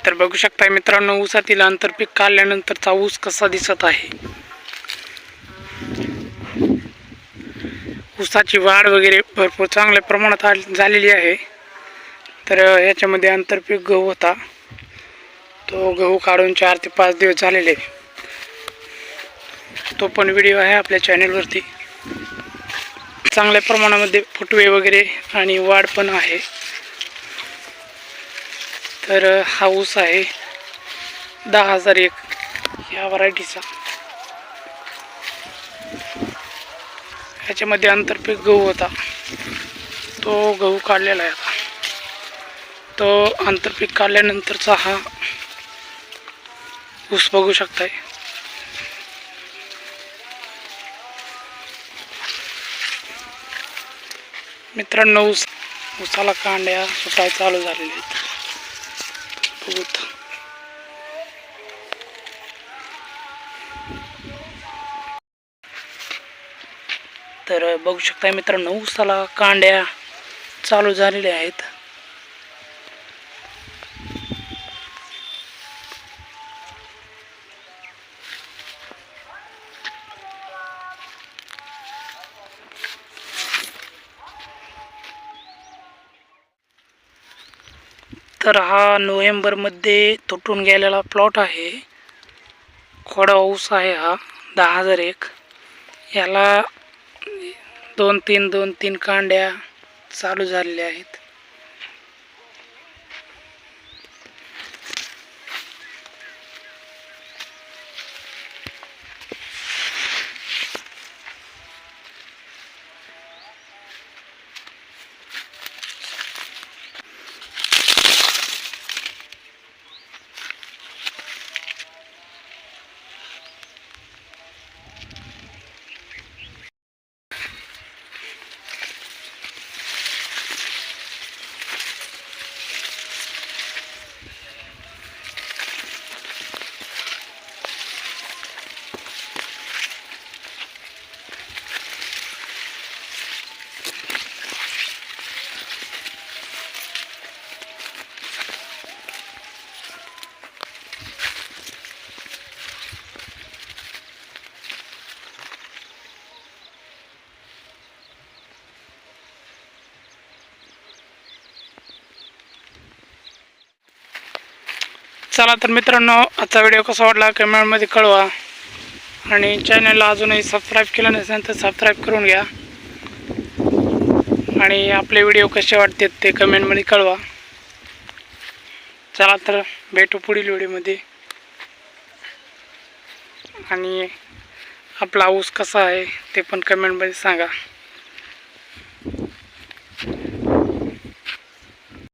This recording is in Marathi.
तर बघू शकता मित्रांनो, ऊसातील आंतरपीक काढल्यानंतरचा ऊस कसा दिसत आहे। ऊसाची वाढ वगैरे भरपूर चांगल्या प्रमाणात झालेली आहे। तर याच्यामध्ये आंतरपीक गहू होता, तो गहू काढून 4 ते 5 दिवस झालेले, तो पण व्हिडिओ आहे आपल्या चॅनलवरती। चांगल्या प्रमाणामध्ये फुटवे वगैरे आणि वाढ पण आहे। तर हा ऊस आहे 10,001 या व्हरायटीचा। ह्याच्यामध्ये आंतरपीक गहू होता, तो गहू काढलेला आहे। आता तो आंतरपीक काढल्यानंतरचा हा ऊस बघू शकताय। मित्रांनो, ऊसाला कांड्या सुटाय चालू झालेल्या आहेत। बघूत तर बघू शकताय मित्रांनो, ऊसाला कांड्या चालू झालेल्या आहेत। तर हा नोव्हेंबरमध्ये तुटून गेलेला प्लॉट आहे, खोडा ऊस आहे हा 10,001। याला 2-3 कांड्या चालू झालेल्या आहेत। चला तर मित्रांनो, आजचा व्हिडिओ कसा वाटला कमेंटमध्ये कळवा, आणि चॅनलला अजूनही सबस्क्राईब केलं नसेल तर सबस्क्राईब करून घ्या, आणि आपले व्हिडिओ कसे वाटतात ते कमेंटमध्ये कळवा। चला तर भेटू पुढील व्हिडिओमध्ये, आणि आपला ऊस कसा आहे ते पण कमेंटमध्ये सांगा।